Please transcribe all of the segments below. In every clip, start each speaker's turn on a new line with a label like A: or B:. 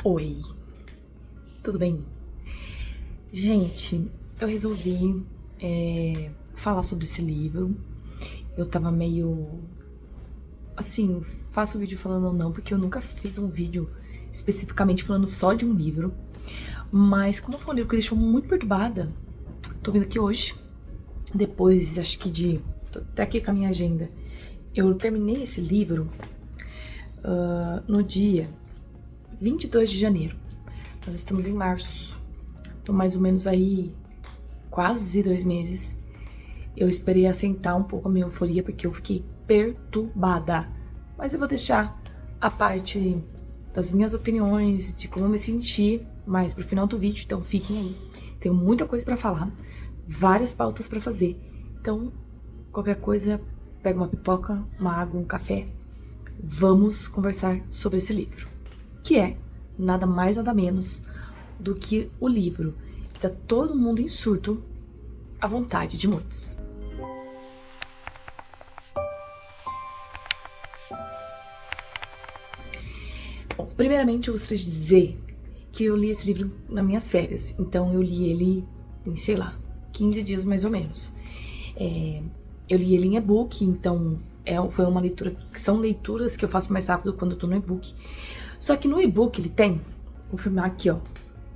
A: Oi, tudo bem? Gente, eu resolvi falar sobre esse livro. Eu tava meio assim, faço vídeo falando ou não, porque eu nunca fiz um vídeo especificamente falando só de um livro. Mas como foi um livro que me deixou muito perturbada, tô vindo aqui hoje, depois acho que tô até aqui com a minha agenda. Eu terminei esse livro no dia 22 de janeiro. Nós estamos em março. Então mais ou menos aí quase 2 meses. Eu esperei assentar um pouco a minha euforia porque eu fiquei perturbada. Mas eu vou deixar a parte das minhas opiniões, de como eu me senti, mais pro final do vídeo, então fiquem aí. Tenho muita coisa pra falar, várias pautas pra fazer. Então, qualquer coisa, pega uma pipoca, uma água, um café. Vamos conversar sobre esse livro, que é nada mais, nada menos do que o livro que tá todo mundo em surto, à vontade de muitos. Bom, primeiramente eu gostaria de dizer que eu li esse livro nas minhas férias, então eu li ele em, sei lá, 15 dias mais ou menos. Eu li ele em e-book, então foi uma leitura, que são leituras que eu faço mais rápido quando eu tô no e-book. Só que no e-book ele tem, vou confirmar aqui, ó,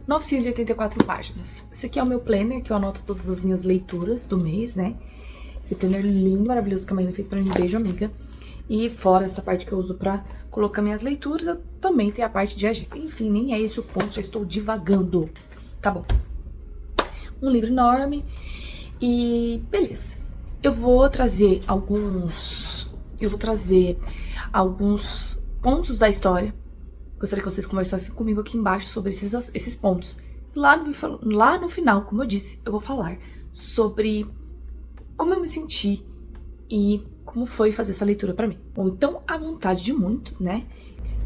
A: 984 páginas. Esse aqui é o meu planner, que eu anoto todas as minhas leituras do mês, né? Esse planner lindo, maravilhoso que a Marina fez pra mim. Beijo, amiga. E fora essa parte que eu uso pra colocar minhas leituras, eu também tenho a parte de agenda. Enfim, nem é esse o ponto, já estou divagando. Tá bom. Um livro enorme e beleza. Eu vou trazer alguns pontos da história. Gostaria que vocês conversassem comigo aqui embaixo sobre esses pontos. Lá no final, como eu disse, eu vou falar sobre como eu me senti e como foi fazer essa leitura pra mim. Bom, então, A Vontade de Muito, né?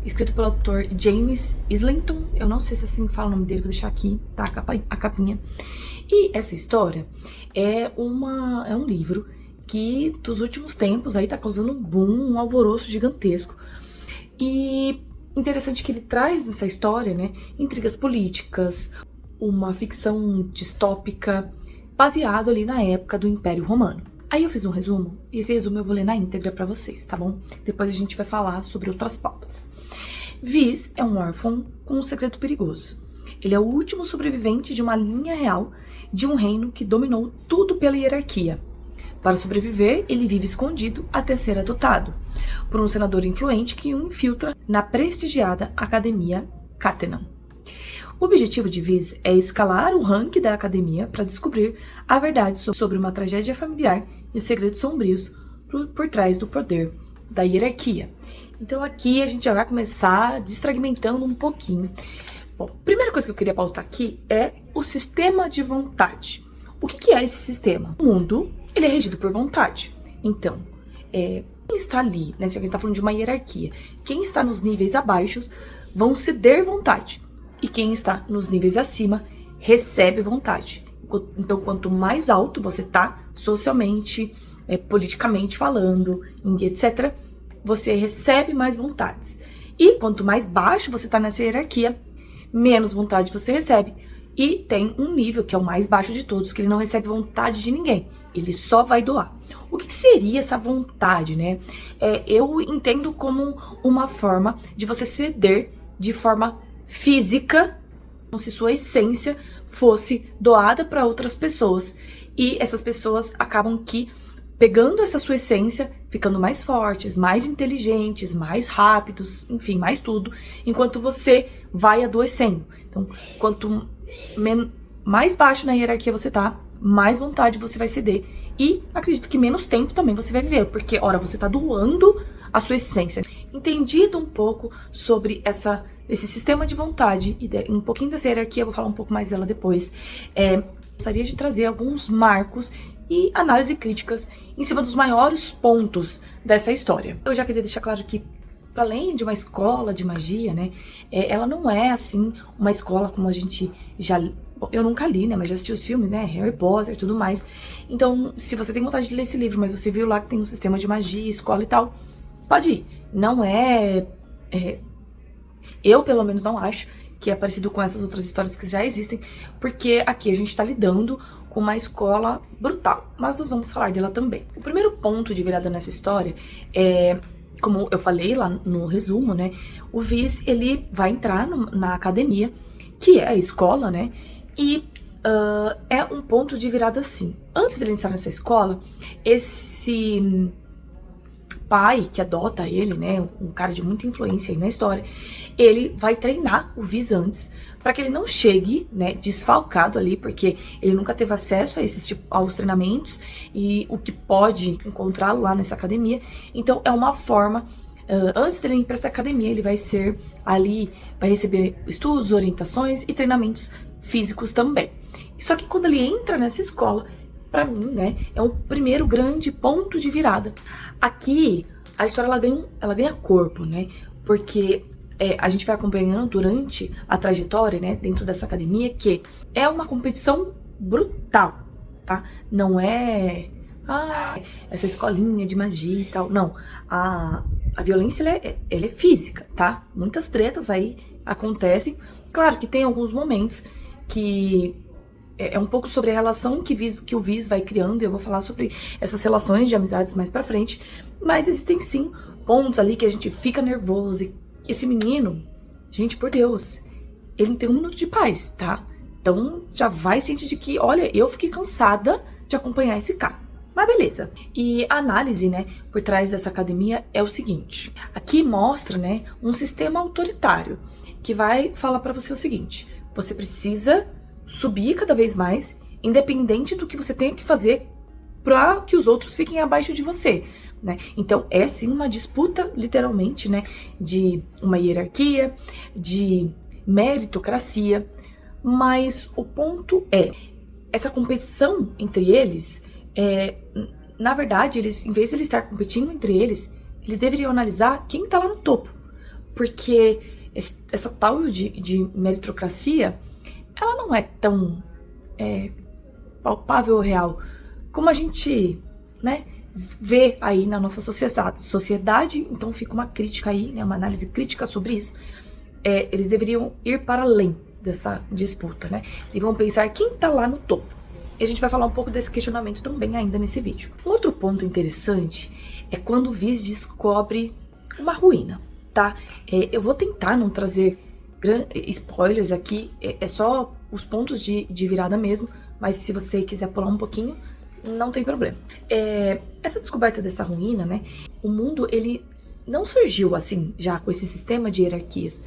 A: Escrito pelo autor James Islington. Eu não sei se assim fala o nome dele, vou deixar aqui, tá? A capinha. E essa história é um livro que, dos últimos tempos, aí tá causando um boom, um alvoroço gigantesco. E interessante que ele traz nessa história, né, intrigas políticas, uma ficção distópica, baseado ali na época do Império Romano. Aí eu fiz um resumo, e esse resumo eu vou ler na íntegra pra vocês, tá bom? Depois a gente vai falar sobre outras pautas. Viz é um órfão com um segredo perigoso. Ele é o último sobrevivente de uma linha real de um reino que dominou tudo pela hierarquia. Para sobreviver, ele vive escondido até ser adotado por um senador influente que o infiltra na prestigiada Academia Catenan. O objetivo de Viz é escalar o ranking da academia para descobrir a verdade sobre uma tragédia familiar e os segredos sombrios por trás do poder da hierarquia. Então aqui a gente já vai começar desfragmentando um pouquinho. Bom, a primeira coisa que eu queria pautar aqui é o sistema de vontade. O que é esse sistema? O mundo, ele é regido por vontade. Então, quem está ali, né, a gente está falando de uma hierarquia, quem está nos níveis abaixo vão ceder vontade. E quem está nos níveis acima recebe vontade. Então, quanto mais alto você está, socialmente, politicamente falando, etc., você recebe mais vontades. E quanto mais baixo você está nessa hierarquia, menos vontade você recebe. E tem um nível, que é o mais baixo de todos, que ele não recebe vontade de ninguém. Ele só vai doar. O que seria essa vontade, né? Eu entendo como uma forma de você ceder de forma física, como se sua essência fosse doada para outras pessoas. E essas pessoas acabam pegando essa sua essência, ficando mais fortes, mais inteligentes, mais rápidos, enfim, mais tudo, enquanto você vai adoecendo. Então, quanto mais baixo na hierarquia você tá, mais vontade você vai ceder. E acredito que menos tempo também você vai viver, porque, ora, você tá doando a sua essência. Entendido um pouco sobre esse sistema de vontade e um pouquinho dessa hierarquia, eu vou falar um pouco mais dela depois. Gostaria de trazer alguns marcos e análise críticas em cima dos maiores pontos dessa história. Eu já queria deixar claro que, para além de uma escola de magia, né, ela não é, assim, uma escola como a gente já... Eu nunca li, né, mas já assisti os filmes, né, Harry Potter e tudo mais. Então, se você tem vontade de ler esse livro, mas você viu lá que tem um sistema de magia, escola e tal, pode ir. Não é... Eu, pelo menos, não acho que é parecido com essas outras histórias que já existem, porque aqui a gente tá lidando com uma escola brutal, mas nós vamos falar dela também. O primeiro ponto de virada nessa história é, como eu falei lá no resumo, né, o Viz, ele vai entrar na academia, que é a escola, né, e é um ponto de virada sim. Antes dele entrar nessa escola, esse pai que adota ele, né, um cara de muita influência aí na história, ele vai treinar o Viz antes, para que ele não chegue, né, desfalcado ali, porque ele nunca teve acesso a aos treinamentos e o que pode encontrá-lo lá nessa academia. Então é uma forma, antes dele ir para essa academia, ele vai ser ali, vai receber estudos, orientações e treinamentos físicos também. Só que quando ele entra nessa escola, pra mim, né, é o primeiro grande ponto de virada. Aqui, a história ela ganha corpo, né, porque a gente vai acompanhando durante a trajetória, né, dentro dessa academia, que é uma competição brutal, tá? Não é essa escolinha de magia e tal, não. A violência, ela é física, tá? Muitas tretas aí acontecem. Claro que tem alguns momentos que é um pouco sobre a relação que o Viz vai criando, e eu vou falar sobre essas relações de amizades mais pra frente, mas existem sim pontos ali que a gente fica nervoso, e esse menino, gente, por Deus, ele não tem um minuto de paz, tá? Então já vai sentir de que, olha, eu fiquei cansada de acompanhar esse cara. Mas beleza. E a análise, né, por trás dessa academia é o seguinte. Aqui mostra, né, um sistema autoritário que vai falar pra você o seguinte: você precisa subir cada vez mais, independente do que você tenha que fazer para que os outros fiquem abaixo de você, né? Então é sim uma disputa, literalmente, né, de uma hierarquia, de meritocracia, mas o ponto é, essa competição entre eles, na verdade, eles, em vez de eles estar competindo entre eles deveriam analisar quem tá lá no topo, porque essa tal de meritocracia, ela não é tão palpável ou real como a gente, né, vê aí na nossa sociedade. Então fica uma crítica aí, né, uma análise crítica sobre isso. Eles deveriam ir para além dessa disputa, né, e vão pensar quem tá lá no topo. E a gente vai falar um pouco desse questionamento também ainda nesse vídeo. Um outro ponto interessante é quando o Viz descobre uma ruína, tá? Eu vou tentar não trazer spoilers aqui, é só os pontos de virada mesmo, mas se você quiser pular um pouquinho, não tem problema. Essa descoberta dessa ruína, né, o mundo, ele não surgiu assim, já com esse sistema de hierarquias,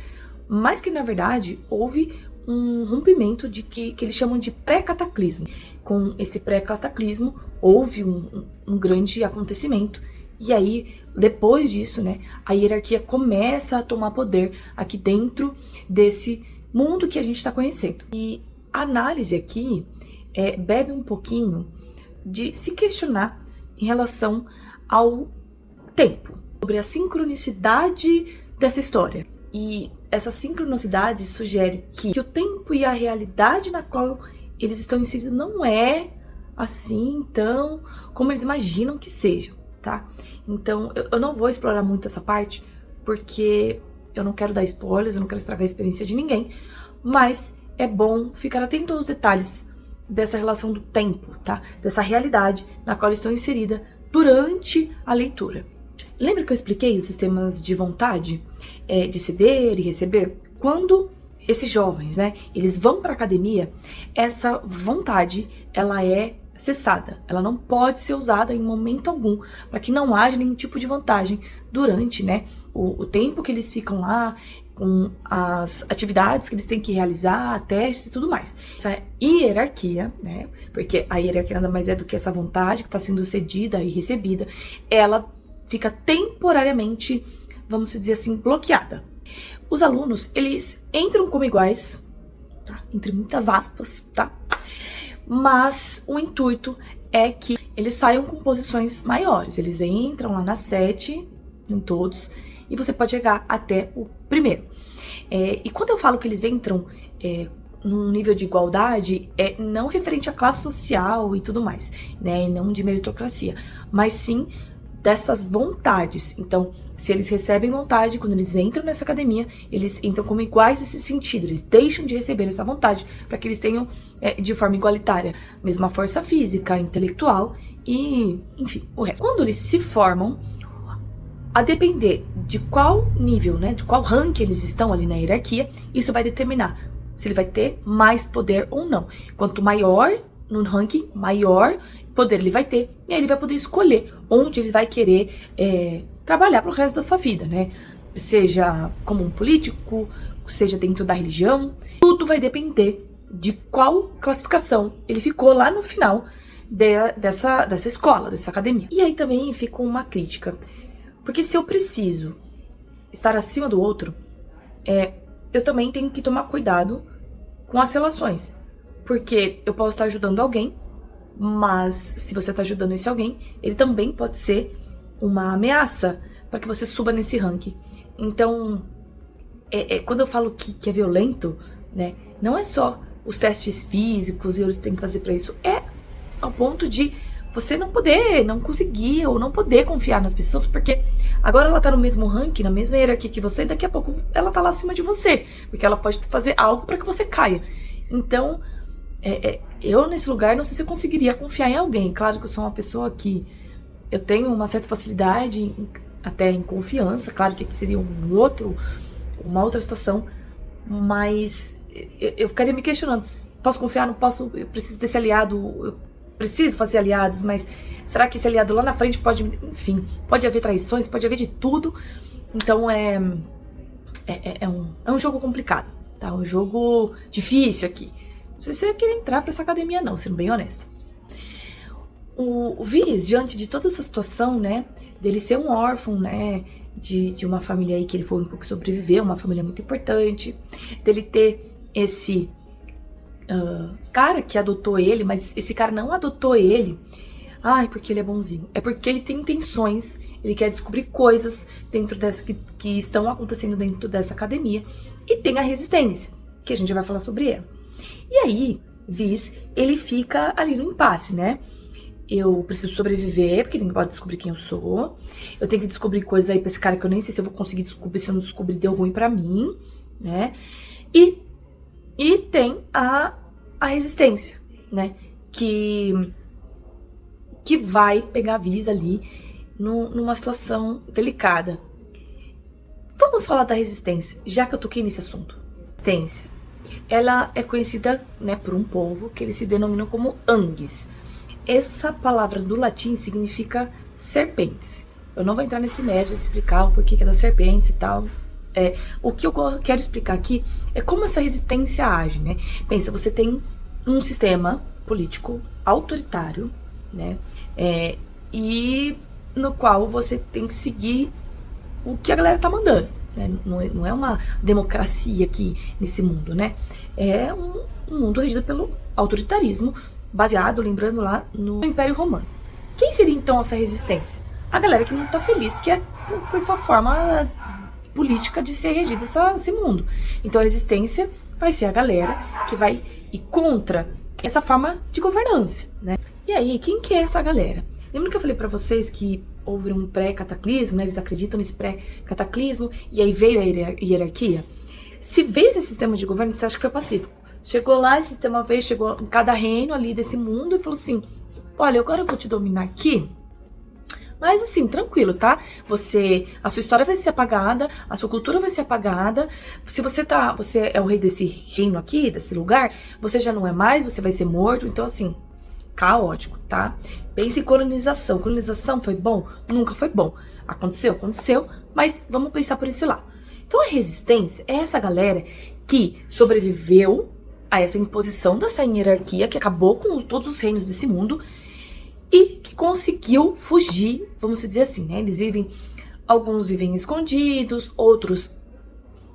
A: mas que na verdade houve um rompimento de que eles chamam de pré-cataclismo. Com esse pré-cataclismo houve um grande acontecimento, e aí depois disso, né, a hierarquia começa a tomar poder aqui dentro desse mundo que a gente está conhecendo. E a análise aqui bebe um pouquinho de se questionar em relação ao tempo, sobre a sincronicidade dessa história. E essa sincronicidade sugere que o tempo e a realidade na qual eles estão inseridos não é assim tão como eles imaginam que seja, tá? Então eu não vou explorar muito essa parte, porque eu não quero dar spoilers, eu não quero estragar a experiência de ninguém, mas é bom ficar atento aos detalhes dessa relação do tempo, tá? Dessa realidade na qual eles estão inserida durante a leitura. Lembra que eu expliquei os sistemas de vontade, de ceder e receber? Quando esses jovens, né, eles vão para a academia, essa vontade, ela é cessada. Ela não pode ser usada em momento algum, para que não haja nenhum tipo de vantagem durante, né, o tempo que eles ficam lá, com as atividades que eles têm que realizar, testes e tudo mais. Essa hierarquia, né, porque a hierarquia nada mais é do que essa vontade que está sendo cedida e recebida, ela fica temporariamente, vamos dizer assim, bloqueada. Os alunos, eles entram como iguais, tá? Entre muitas aspas, tá? Mas o intuito é que eles saiam com posições maiores. Eles entram lá na 7, em todos, e você pode chegar até o primeiro. E quando eu falo que eles entram num nível de igualdade, não referente à classe social e tudo mais, né? E não de meritocracia, mas sim dessas vontades. Então, Se eles recebem vontade, quando eles entram nessa academia, eles entram como iguais nesse sentido. Eles deixam de receber essa vontade para que eles tenham, de forma igualitária, mesma força física, intelectual e, enfim, o resto. Quando eles se formam, a depender de qual nível, né, de qual ranking eles estão ali na hierarquia, isso vai determinar se ele vai ter mais poder ou não. Quanto maior no ranking, maior poder ele vai ter, e aí ele vai poder escolher onde ele vai querer trabalhar pro resto da sua vida, né? Seja como um político, seja dentro da religião, tudo vai depender de qual classificação ele ficou lá no final dessa escola, dessa academia. E aí também fica uma crítica, porque se eu preciso estar acima do outro, eu também tenho que tomar cuidado com as relações, porque eu posso estar ajudando alguém, mas se você está ajudando esse alguém, ele também pode ser uma ameaça para que você suba nesse ranking. Então, quando eu falo que é violento, né, não é só os testes físicos e eles têm que fazer para isso, é ao ponto de você não poder, não conseguir ou não poder confiar nas pessoas, porque agora ela tá no mesmo ranking, na mesma hierarquia que você, e daqui a pouco ela tá lá acima de você, porque ela pode fazer algo para que você caia. Então, eu nesse lugar não sei se eu conseguiria confiar em alguém. Claro que eu sou uma pessoa que eu tenho uma certa facilidade até em confiança, claro que aqui seria uma outra situação, mas eu ficaria me questionando, posso confiar, não posso, eu preciso desse aliado, eu preciso fazer aliados, mas será que esse aliado lá na frente pode, enfim, pode haver traições, pode haver de tudo. Então é um jogo complicado, tá? Um jogo difícil aqui. Não sei se eu ia querer entrar pra essa academia não, sendo bem honesta. O Viz, diante de toda essa situação, né, dele ser um órfão, né, de uma família aí que ele foi o único que sobreviveu, uma família muito importante, dele ter esse cara que adotou ele, mas esse cara não adotou ele, porque ele é bonzinho, é porque ele tem intenções, ele quer descobrir coisas dentro dessa que estão acontecendo dentro dessa academia, e tem a resistência, que a gente vai falar sobre ela. E aí, Viz, ele fica ali no impasse, né? Eu preciso sobreviver, porque ninguém pode descobrir quem eu sou. Eu tenho que descobrir coisas aí pra esse cara que eu nem sei se eu vou conseguir descobrir. Se eu não descobrir, deu ruim pra mim, né? E tem a resistência, né? Que vai pegar a Viz ali numa situação delicada. Vamos falar da resistência, já que eu toquei nesse assunto. Resistência. Ela é conhecida, né, por um povo que eles se denominam como Angues. Essa palavra do latim significa serpentes. Eu não vou entrar nesse mérito de explicar o porquê que é das serpentes e tal. O que eu quero explicar aqui é como essa resistência age, né? Pensa, você tem um sistema político autoritário, né? E no qual você tem que seguir o que a galera tá mandando, né? Não é uma democracia aqui nesse mundo, né? É um mundo regido pelo autoritarismo, baseado, lembrando lá, no Império Romano. Quem seria então essa resistência? A galera que não tá feliz, que é com essa forma política de ser regida esse mundo. Então a resistência vai ser a galera que vai ir contra essa forma de governança, né? E aí, quem que é essa galera? Lembra que eu falei pra vocês que houve um pré-cataclismo, né? Eles acreditam nesse pré-cataclismo, e aí veio a hierarquia? Se veio esse sistema de governo, você acha que foi pacífico? Chegou lá, esse sistema veio, chegou em cada reino ali desse mundo e falou assim, olha, agora eu vou te dominar aqui, mas assim, tranquilo, tá? A sua história vai ser apagada, a sua cultura vai ser apagada. Se você é o rei desse reino aqui, desse lugar, você já não é mais, você vai ser morto. Então assim, caótico, tá? Pense em colonização. Colonização foi bom? Nunca foi bom. Aconteceu, mas vamos pensar por esse lado. Então a resistência é essa galera que sobreviveu a essa imposição dessa hierarquia que acabou com todos os reinos desse mundo e que conseguiu fugir, vamos dizer assim, né? Alguns vivem escondidos, outros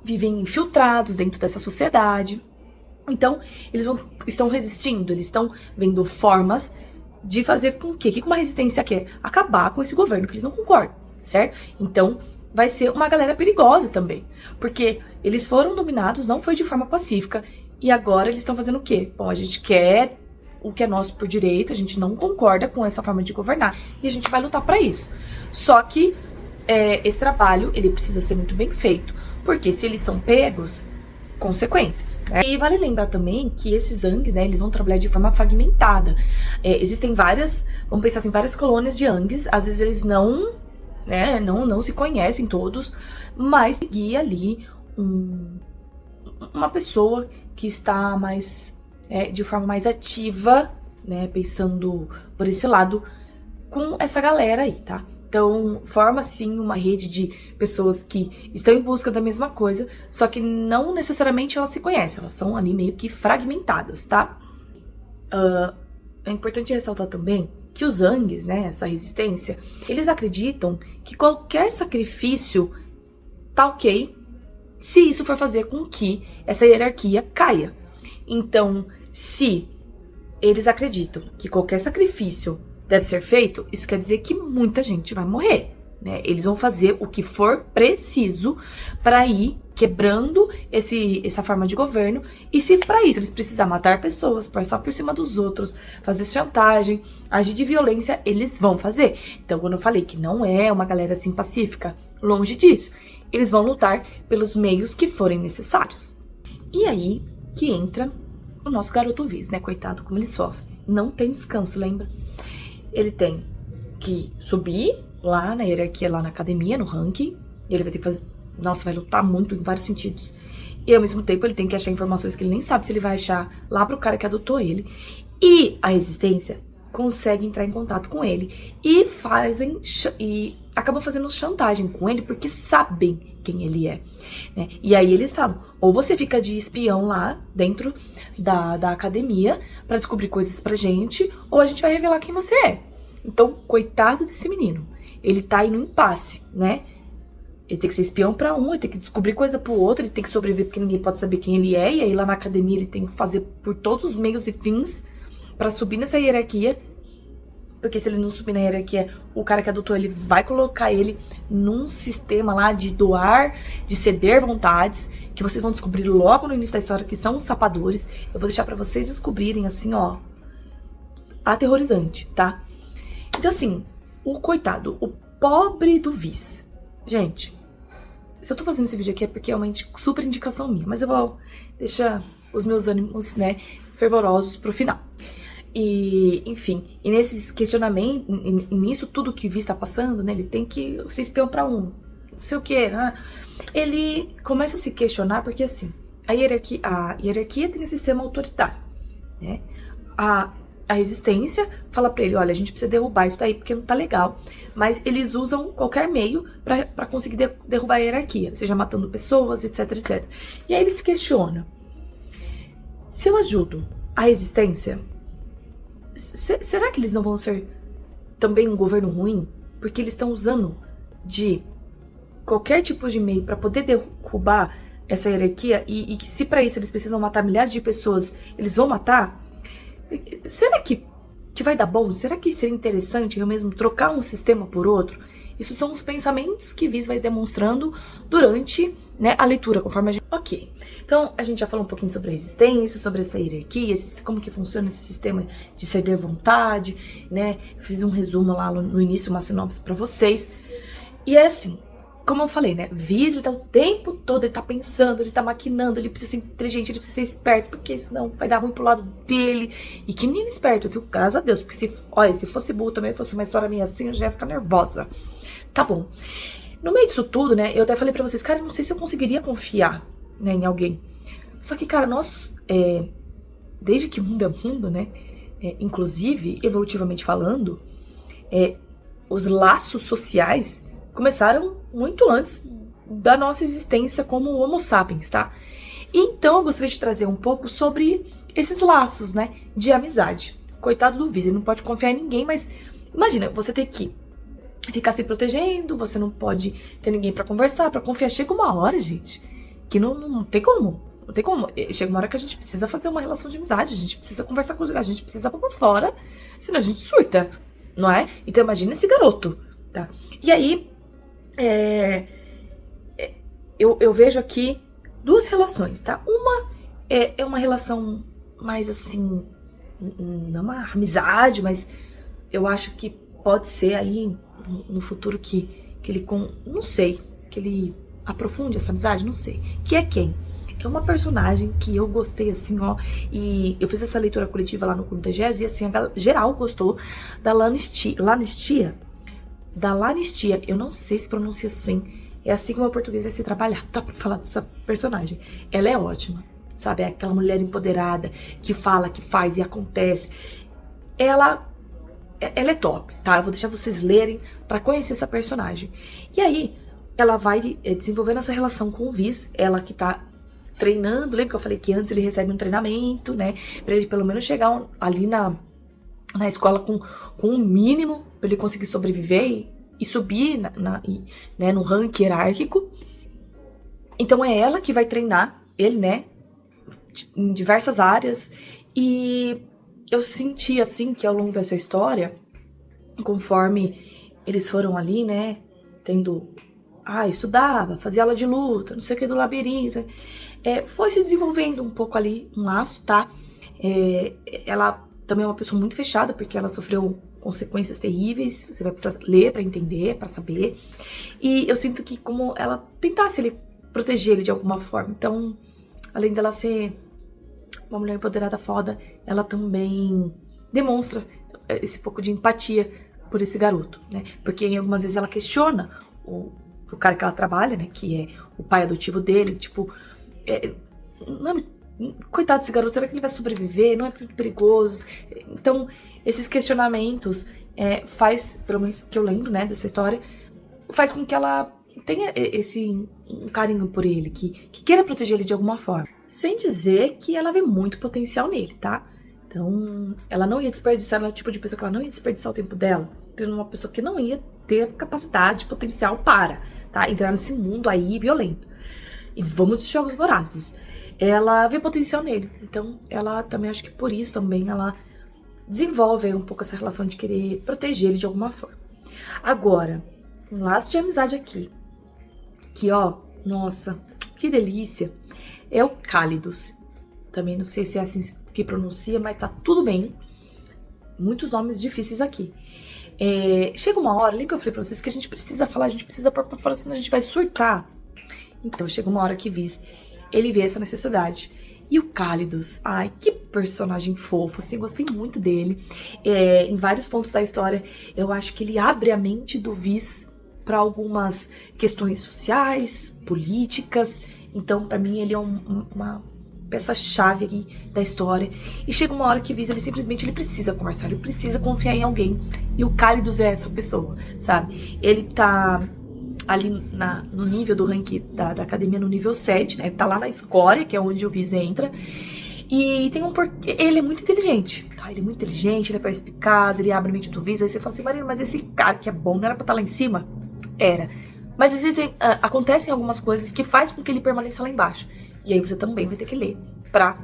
A: vivem infiltrados dentro dessa sociedade. Então, eles estão resistindo, eles estão vendo formas de fazer com que uma resistência quer acabar com esse governo que eles não concordam, certo? Então, vai ser uma galera perigosa também, porque eles foram dominados, não foi de forma pacífica, e agora eles estão fazendo o quê? Bom, a gente quer o que é nosso por direito, a gente não concorda com essa forma de governar, e a gente vai lutar pra isso. Só que esse trabalho, ele precisa ser muito bem feito, porque se eles são pegos, consequências, né? E vale lembrar também que esses Angs, né, eles vão trabalhar de forma fragmentada. Existem várias, vamos pensar assim, várias colônias de Angs, às vezes eles não, né, não se conhecem todos, mas guia ali uma pessoa que está mais, de forma mais ativa, né, pensando por esse lado, com essa galera aí, tá? Então, forma sim uma rede de pessoas que estão em busca da mesma coisa, só que não necessariamente elas se conhecem, elas são ali meio que fragmentadas, tá? É importante ressaltar também que os Angs, né, essa resistência, eles acreditam que qualquer sacrifício tá ok se isso for fazer com que essa hierarquia caia. Então, se eles acreditam que qualquer sacrifício deve ser feito, isso quer dizer que muita gente vai morrer, né? Eles vão fazer o que for preciso para ir quebrando essa forma de governo, e se para isso eles precisar matar pessoas, passar por cima dos outros, fazer chantagem, agir de violência, eles vão fazer. Então, quando eu falei que não é uma galera assim pacífica, longe disso, eles vão lutar pelos meios que forem necessários. E aí que entra o nosso garoto Viz, né? Coitado, como ele sofre. Não tem descanso, lembra? Ele tem que subir lá na hierarquia, lá na academia, no ranking. Ele vai ter que fazer... Nossa, vai lutar muito em vários sentidos. E ao mesmo tempo ele tem que achar informações que ele nem sabe se ele vai achar lá pro cara que adotou ele. E a resistência consegue entrar em contato com ele. E acabam fazendo chantagem com ele porque sabem quem ele é, né? E aí eles falam, ou você fica de espião lá dentro da academia pra descobrir coisas pra gente, ou a gente vai revelar quem você é. Então, coitado desse menino. Ele tá aí no impasse, né? Ele tem que ser espião pra um, ele tem que descobrir coisa pro outro, ele tem que sobreviver porque ninguém pode saber quem ele é, e aí lá na academia ele tem que fazer por todos os meios e fins pra subir nessa hierarquia. Porque se ele não subir na hierarquia, o cara que adotou ele vai colocar ele num sistema lá de doar, de ceder vontades, que vocês vão descobrir logo no início da história, que são os sapadores. Eu vou deixar pra vocês descobrirem, assim, ó, aterrorizante, tá? Então, assim, o coitado, o pobre do Viz. Gente, se eu tô fazendo esse vídeo aqui é porque é uma super indicação minha, mas eu vou deixar os meus ânimos, né, fervorosos pro final. E, enfim, e nesses questionamentos, e nisso tudo que o Viz tá passando, né, ele tem que ser espião pra um, não sei o que, né? Ele começa a se questionar porque, assim, a hierarquia tem um sistema autoritário, né? A resistência fala pra ele, olha, a gente precisa derrubar isso daí porque não tá legal, mas eles usam qualquer meio pra conseguir derrubar a hierarquia, seja matando pessoas, etc, etc. E aí ele se questiona, se eu ajudo a resistência, será que eles não vão ser também um governo ruim? Porque eles estão usando de qualquer tipo de meio para poder derrubar essa hierarquia e que se para isso eles precisam matar milhares de pessoas, eles vão matar? Será que vai dar bom? Será que seria interessante eu mesmo trocar um sistema por outro? Isso são os pensamentos que Viz vai demonstrando durante, né, a leitura, conforme a gente... Ok, então a gente já falou um pouquinho sobre a resistência, sobre essa hierarquia, como que funciona esse sistema de ceder vontade, né? Fiz um resumo lá no início, uma sinopse pra vocês. E é assim, como eu falei, né? Viz, ele tá o tempo todo, ele tá pensando, ele tá maquinando, ele precisa ser inteligente, ele precisa ser esperto, porque senão vai dar ruim pro lado dele. E que menino esperto, viu? Graças a Deus, porque se fosse burro também, fosse uma história minha assim, eu já ia ficar nervosa. Tá bom. No meio disso tudo, né, eu até falei pra vocês, cara, eu não sei se eu conseguiria confiar, né, em alguém. Só que, cara, nós, desde que mundo é mundo, né, inclusive, evolutivamente falando, os laços sociais começaram muito antes da nossa existência como Homo sapiens, tá? Então, eu gostaria de trazer um pouco sobre esses laços, né, de amizade. Coitado do Viz, ele não pode confiar em ninguém, mas imagina, você ter que ficar se protegendo, você não pode ter ninguém pra conversar, pra confiar. Chega uma hora, gente, que não tem como. Não tem como. Chega uma hora que a gente precisa fazer uma relação de amizade, a gente precisa conversar com a gente precisa pôr pra fora, senão a gente surta, não é? Então imagina esse garoto, tá? E aí, eu vejo aqui duas relações, tá? Uma é uma relação mais assim, não uma amizade, mas eu acho que pode ser aí no futuro que não sei, que ele aprofunde essa amizade, não sei. Que é quem? É uma personagem que eu gostei, assim, ó, e eu fiz essa leitura coletiva lá no Clube da Jazz, e assim, geral gostou da Lanistia, eu não sei se pronuncia assim, é assim que o meu português vai ser trabalhado, tá, pra falar dessa personagem. Ela é ótima, sabe, é aquela mulher empoderada, que fala, que faz e acontece. Ela é top, tá, eu vou deixar vocês lerem pra conhecer essa personagem. E aí, ela vai desenvolvendo essa relação com o Viz, ela que tá treinando, lembra que eu falei que antes ele recebe um treinamento, né, pra ele pelo menos chegar ali na escola com um mínimo, pra ele conseguir sobreviver e subir né, no ranking hierárquico. Então é ela que vai treinar ele, né, em diversas áreas, e eu senti, assim, que ao longo dessa história, conforme eles foram ali, né, estudava, fazia aula de luta, não sei o que, do labirinto, foi se desenvolvendo um pouco ali um laço, tá? Ela também é uma pessoa muito fechada, porque ela sofreu consequências terríveis, você vai precisar ler pra entender, pra saber. E eu sinto que como ela tentasse proteger ele de alguma forma. Então, além dela ser uma mulher empoderada foda, ela também demonstra esse pouco de empatia por esse garoto, né? Porque algumas vezes ela questiona o cara que ela trabalha, né? Que é o pai adotivo dele, tipo... coitado desse garoto, será que ele vai sobreviver? Não é muito perigoso? Então, esses questionamentos faz, pelo menos que eu lembro, né, dessa história, faz com que ela tenha um carinho por ele, que queira proteger ele de alguma forma. Sem dizer que ela vê muito potencial nele, tá? Então, ela não ia desperdiçar, ela é o tipo de pessoa que ela não ia desperdiçar o tempo dela, tendo uma pessoa que não ia ter capacidade, potencial para, tá? Entrar nesse mundo aí violento. E vamos de jogos vorazes. Ela vê potencial nele. Então, ela também, acho que por isso também, ela desenvolve um pouco essa relação de querer proteger ele de alguma forma. Agora, um laço de amizade aqui, que ó, nossa, que delícia, é o Cálidos. Também não sei se é assim que pronuncia, mas tá tudo bem. Muitos nomes difíceis aqui. Chega uma hora, lembra que eu falei pra vocês que a gente precisa falar, a gente precisa pôr pra fora, senão a gente vai surtar. Então, chega uma hora que ele vê essa necessidade. E o Cálidos, ai, que personagem fofo, assim, gostei muito dele. Em vários pontos da história, eu acho que ele abre a mente do Viz para algumas questões sociais, políticas. Então, pra mim, ele é uma peça-chave aqui da história. E chega uma hora que Viz, ele simplesmente precisa conversar, ele precisa confiar em alguém. E o Cálidos é essa pessoa, sabe? Ele tá ali no nível do ranking da academia, no nível 7, né? Ele tá lá na escória, que é onde o Viz entra. E tem ele é muito inteligente, tá? Ele é muito inteligente, ele é perspicaz, ele abre a mente do Viz. Aí você fala assim, Marina, mas esse cara que é bom, não era pra estar lá em cima? Era. Mas acontecem algumas coisas que faz com que ele permaneça lá embaixo. E aí você também vai ter que ler pra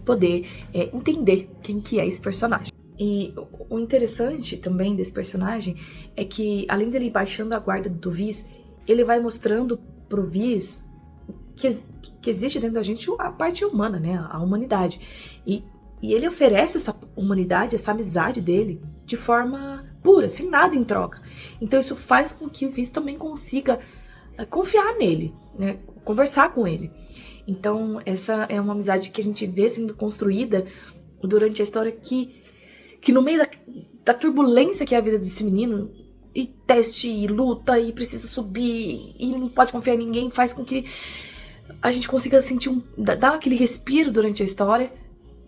A: poder entender quem que é esse personagem. E o interessante também desse personagem é que, além dele ir baixando a guarda do Viz, ele vai mostrando pro Viz que existe dentro da gente a parte humana, né? A humanidade. E ele oferece essa humanidade, essa amizade dele, de forma pura, sem nada em troca. Então isso faz com que o Viz também consiga confiar nele, né? Conversar com ele. Então essa é uma amizade que a gente vê sendo construída durante a história, que no meio da turbulência que é a vida desse menino, e teste, e luta, e precisa subir, e não pode confiar em ninguém, faz com que a gente consiga sentir dar aquele respiro durante a história,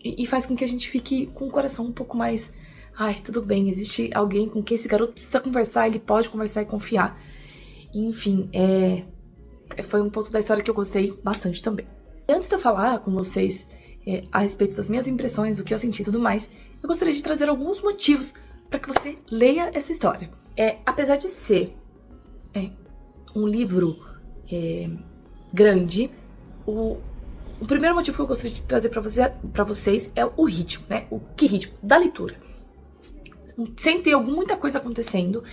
A: e faz com que a gente fique com o coração um pouco mais, ai, tudo bem, existe alguém com quem esse garoto precisa conversar, ele pode conversar e confiar. Enfim, foi um ponto da história que eu gostei bastante também. E antes de eu falar com vocês a respeito das minhas impressões, o que eu senti e tudo mais, eu gostaria de trazer alguns motivos para que você leia essa história. Apesar de ser um livro grande, o primeiro motivo que eu gostaria de trazer para vocês é o ritmo, né? Que ritmo? Da leitura. Sem ter muita coisa acontecendo,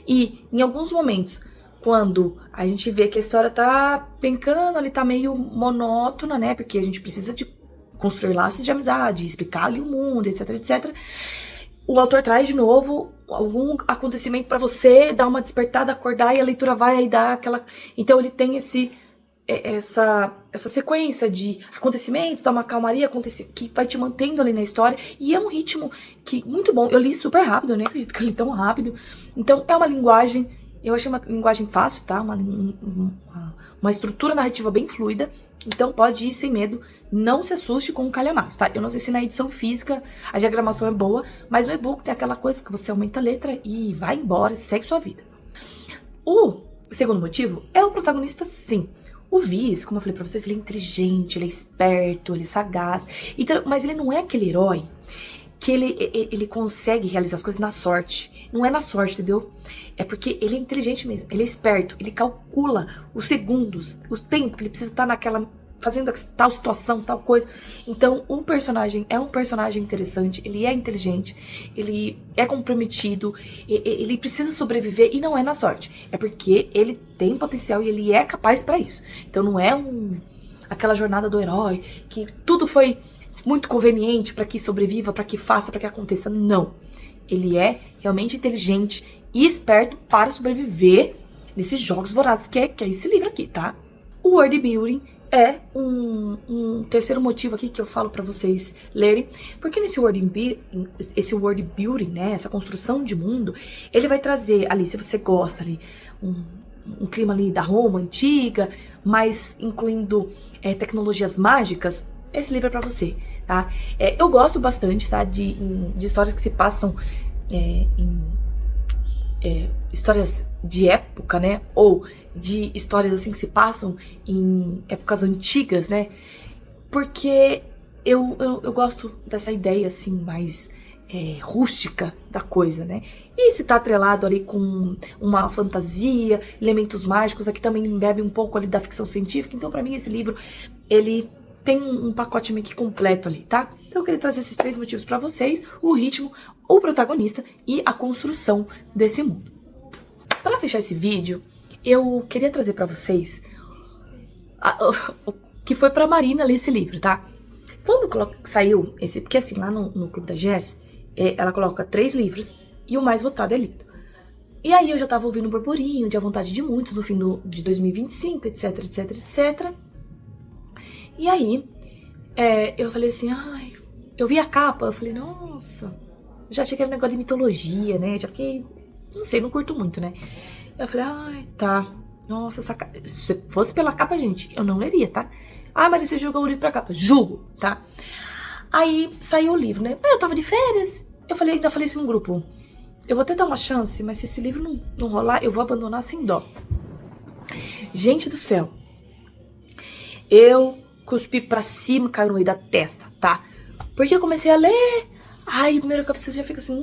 A: e em alguns momentos, quando a gente vê que a história tá pencando, ali tá meio monótona, né? Porque a gente precisa de construir laços de amizade, explicar ali o mundo, etc, etc. o autor traz de novo algum acontecimento pra você dar uma despertada, acordar, e a leitura vai aí dar aquela... Então ele tem essa sequência de acontecimentos, dá uma calmaria que vai te mantendo ali na história, e é um ritmo que muito bom. Eu li super rápido, eu nem acredito que eu li tão rápido. Então é uma linguagem, eu achei uma linguagem fácil, tá? Uma estrutura narrativa bem fluida. Então pode ir sem medo, não se assuste com o calhamaço, tá? Eu não sei se na edição física a diagramação é boa, mas no e-book tem aquela coisa que você aumenta a letra e vai embora, segue sua vida. O segundo motivo é o protagonista, sim. O Viz, como eu falei pra vocês, ele é inteligente, ele é esperto, ele é sagaz, então, mas ele não é aquele herói que ele consegue realizar as coisas na sorte. Não é na sorte, entendeu? É porque ele é inteligente mesmo, ele é esperto, ele calcula os segundos, o tempo que ele precisa estar naquela... fazendo tal situação, tal coisa. Então, o personagem é um personagem interessante, ele é inteligente, ele é comprometido, ele precisa sobreviver e não é na sorte. É porque ele tem potencial e ele é capaz pra isso. Então, não é aquela jornada do herói, que tudo foi muito conveniente pra que sobreviva, pra que faça, pra que aconteça. Não. Ele é realmente inteligente e esperto para sobreviver nesses jogos vorazes, que é esse livro aqui, tá? O world building é um terceiro motivo aqui que eu falo pra vocês lerem, porque esse world building, né, essa construção de mundo, ele vai trazer ali, se você gosta ali, um clima ali da Roma antiga, mas incluindo tecnologias mágicas, esse livro é pra você, tá? Eu gosto bastante, tá, de histórias que se passam histórias de época, né? Ou de histórias assim que se passam em épocas antigas, né? Porque eu gosto dessa ideia assim mais rústica da coisa, né? E se tá atrelado ali com uma fantasia, elementos mágicos, aqui também bebe um pouco ali da ficção científica. Então, pra mim, esse livro, ele tem um pacote meio que completo ali, tá? Então eu queria trazer esses 3 motivos pra vocês: o ritmo, o protagonista e a construção desse mundo. Para fechar esse vídeo, eu queria trazer pra vocês o que foi pra Marina ler esse livro, tá? Quando saiu esse... Porque assim, lá no Clube da Jess, ela coloca 3 livros e o mais votado é lido. E aí eu já tava ouvindo um burburinho de A Vontade de Muitos, no fim de 2025, etc, etc, etc. E aí, eu falei assim, ai... Eu vi a capa, eu falei, nossa... Já achei que era um negócio de mitologia, né? Já fiquei... Não sei, não curto muito, né? Eu falei, ai, tá... Nossa, se fosse pela capa, gente, eu não leria, tá? Ah, mas você julga o livro pra capa. Julgo, tá? Aí, saiu o livro, né? Eu tava de férias. Ainda falei assim no grupo. Eu vou até dar uma chance, mas se esse livro não rolar, eu vou abandonar sem dó. Gente do céu. Eu cuspi pra cima, caiu no meio da testa, tá? Porque eu comecei a ler. Ai, o primeiro capítulo você já fica assim,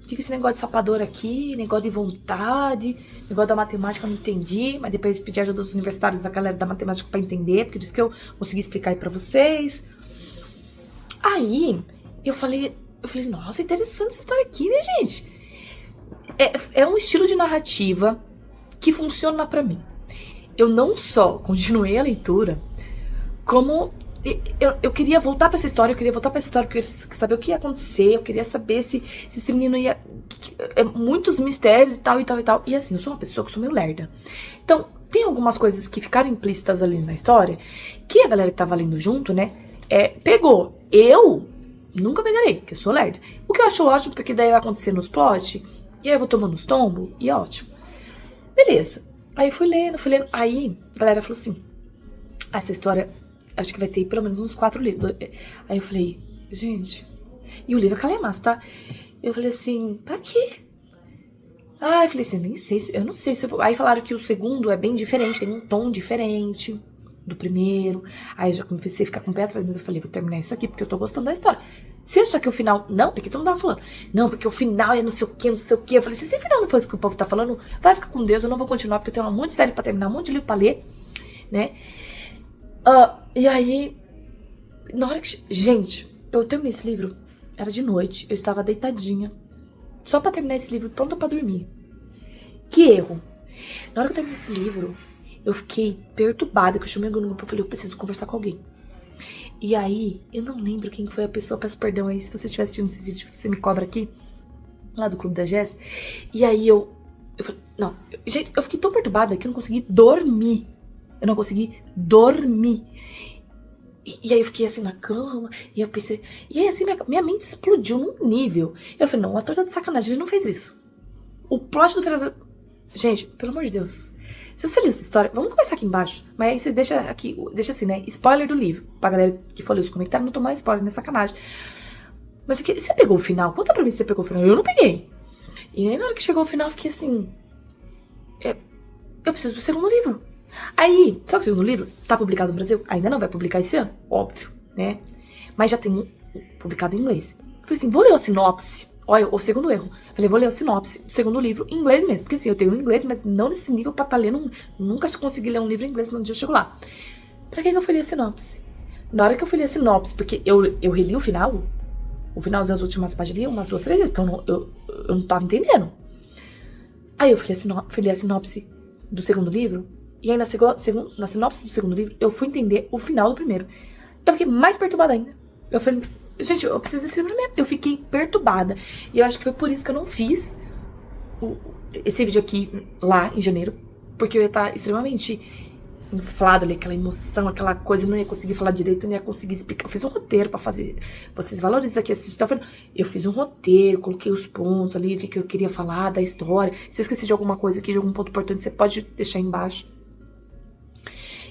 A: que esse negócio de sapador aqui, negócio de vontade, negócio da matemática eu não entendi, mas depois pedi ajuda dos universitários, da galera da matemática pra entender, porque disse que eu consegui explicar aí pra vocês. Aí, eu falei, nossa, interessante essa história aqui, né, gente? É um estilo de narrativa que funciona pra mim. Eu não só continuei a leitura, como eu queria voltar pra essa história, eu queria saber o que ia acontecer, eu queria saber se esse menino ia... muitos mistérios e tal, e tal, e tal. E assim, eu sou uma pessoa que sou meio lerda. Então, tem algumas coisas que ficaram implícitas ali na história, que a galera que tava lendo junto, né, pegou. Eu nunca pegarei, porque eu sou lerda. O que eu acho ótimo, porque daí vai acontecer nos plot, e aí eu vou tomando os tombos, e é ótimo. Beleza. Aí fui lendo. Aí a galera falou assim, essa história... Acho que vai ter pelo menos uns 4 livros. Aí eu falei, gente... E o livro é calhamaço, tá? Eu falei assim, pra quê? Ah, eu falei assim, nem sei, eu não sei se eu vou... Aí falaram que o segundo é bem diferente, tem um tom diferente do primeiro. Aí eu já comecei a ficar com o pé atrás, mas eu falei, vou terminar isso aqui porque eu tô gostando da história. Se achar que o final... Não, porque todo mundo tava falando. Não, porque o final é não sei o que, não sei o que. Eu falei, se esse final não foi isso que o povo tá falando, vai ficar com Deus, eu não vou continuar, porque eu tenho um monte de série pra terminar, um monte de livro pra ler, né? E aí, na hora que... Gente, eu terminei esse livro, era de noite, eu estava deitadinha, só pra terminar esse livro, pronta pra dormir. Que erro. Na hora que eu terminei esse livro, eu fiquei perturbada, que eu chamei no grupo, eu falei, eu preciso conversar com alguém. E aí, eu não lembro quem foi a pessoa, peço perdão aí, se você estiver assistindo esse vídeo, você me cobra aqui, lá do Clube da Jess. E aí eu falei, não, gente, eu fiquei tão perturbada que eu não consegui dormir. Eu não consegui dormir. E aí eu fiquei assim na cama, e eu pensei, e aí assim minha mente explodiu num nível. Eu falei, não, o ator tá de sacanagem, ele não fez isso. O plot do final... Gente, pelo amor de Deus. Se você leu essa história, vamos conversar aqui embaixo. Mas aí você deixa aqui, deixa assim, né? Spoiler do livro. Pra galera que for ler os comentários, não tomar spoiler, não é sacanagem. Mas aqui, você pegou o final? Conta pra mim se você pegou o final. Eu não peguei. E aí na hora que chegou o final, eu fiquei assim... eu preciso do segundo livro. Aí, só que o segundo livro tá publicado no Brasil. Ainda não vai publicar esse ano, óbvio, né? Mas já tem um publicado em inglês. Eu falei assim, vou ler a sinopse. Olha, o segundo erro. Falei, vou ler a sinopse do segundo livro em inglês mesmo. Porque assim, eu tenho inglês, mas não nesse nível pra estar lendo. Nunca consegui ler um livro em inglês, mas um dia eu chego lá. Pra que eu fui ler a sinopse? Na hora que eu fui ler a sinopse, porque eu reli o finalzinho, as últimas páginas ali, umas 2, 3 vezes, porque eu não tava entendendo. Aí eu fui ler a sinopse do segundo livro, e aí na sinopse do segundo livro, eu fui entender o final do primeiro. Eu fiquei mais perturbada ainda. Eu falei, gente, eu preciso desse livro mesmo. Eu fiquei perturbada. E eu acho que foi por isso que eu não fiz esse vídeo aqui lá em janeiro, porque eu ia estar extremamente inflada ali, aquela emoção, aquela coisa, não ia conseguir falar direito, não ia conseguir explicar. Eu fiz um roteiro pra fazer. Vocês valorizam aqui, assistem. Eu fiz um roteiro, coloquei os pontos ali, o que eu queria falar da história. Se eu esqueci de alguma coisa aqui, de algum ponto importante, você pode deixar aí embaixo.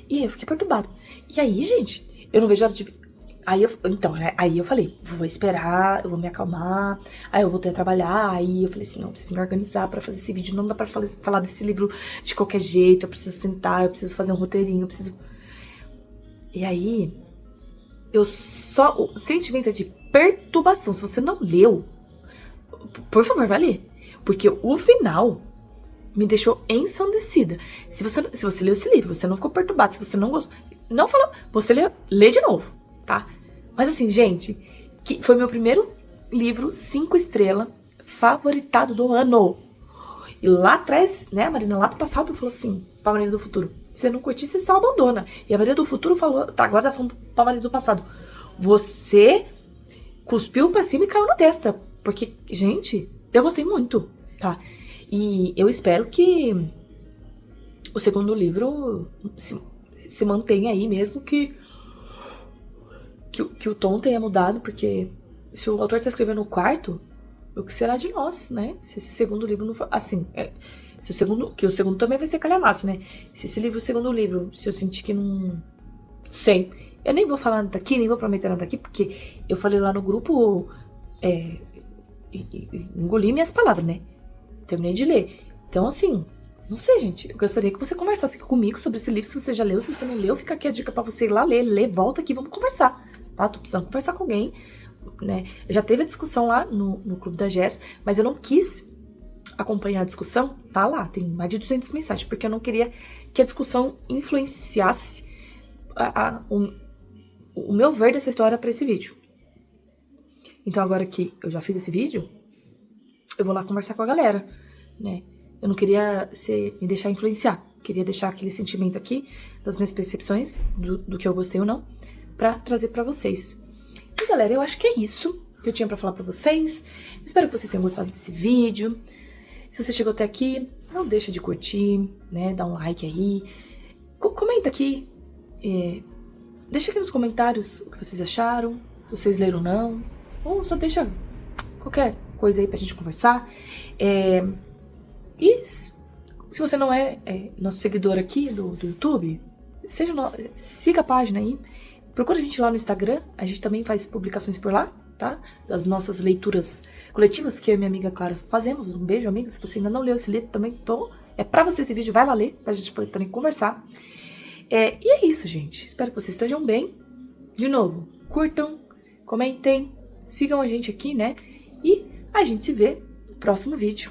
A: E aí eu fiquei perturbada. E aí, gente, eu não vejo a hora de... Aí eu falei, vou esperar, eu vou me acalmar, aí eu voltei a trabalhar, aí eu falei assim, não, eu preciso me organizar pra fazer esse vídeo, não dá pra falar desse livro de qualquer jeito, eu preciso sentar, eu preciso fazer um roteirinho, eu preciso... E aí, o sentimento é de perturbação. Se você não leu, por favor, vai ler, porque o final me deixou ensandecida. Se você leu esse livro, você não ficou perturbado, se você não gostou, não falou, você lê de novo. Tá? Mas assim, gente, que foi meu primeiro livro 5 estrelas favoritado do ano. E lá atrás, né, a Marina lá do passado falou assim pra Marina do futuro, se você não curtir, você só abandona. E a Marina do futuro falou, tá, agora tá falando pra Marina do passado, você cuspiu pra cima e caiu na testa. Porque, gente, eu gostei muito, tá? E eu espero que o segundo livro se mantenha aí, mesmo que o tom tenha mudado, porque se o autor tá escrevendo o quarto, o que será de nós, né? Se esse segundo livro não for... Assim, que o segundo também vai ser calhamaço, né? Se esse livro, o segundo livro, se eu sentir que não... Sei. Eu nem vou falar nada daqui, nem vou prometer nada daqui, porque eu falei lá no grupo... engoli minhas palavras, né? Terminei de ler. Então, assim... Não sei, gente. Eu gostaria que você conversasse comigo sobre esse livro. Se você já leu, se você não leu, fica aqui a dica pra você ir lá ler, volta aqui, vamos conversar. Tá? Tô precisando conversar com alguém, né? Já teve a discussão lá no Clube da Jess, mas eu não quis acompanhar a discussão. Tá lá, tem mais de 200 mensagens, porque eu não queria que a discussão influenciasse o meu ver dessa história pra esse vídeo. Então agora que eu já fiz esse vídeo, eu vou lá conversar com a galera, né? Eu não queria me deixar influenciar. Queria deixar aquele sentimento aqui, das minhas percepções, do que eu gostei ou não, pra trazer pra vocês. E galera, eu acho que é isso que eu tinha pra falar pra vocês. Espero que vocês tenham gostado desse vídeo. Se você chegou até aqui, não deixa de curtir, né? Dá um like aí. Comenta aqui. Deixa aqui nos comentários o que vocês acharam. Se vocês leram ou não. Ou só deixa qualquer coisa aí pra gente conversar. E se você não é nosso seguidor aqui do YouTube, siga a página aí. Procura a gente lá no Instagram. A gente também faz publicações por lá, tá? Das nossas leituras coletivas que eu e minha amiga Clara fazemos. Um beijo, amiga. Se você ainda não leu esse livro, também é pra você esse vídeo. Vai lá ler, pra gente poder também conversar. E é isso, gente. Espero que vocês estejam bem. De novo, curtam, comentem, sigam a gente aqui, né? E a gente se vê no próximo vídeo.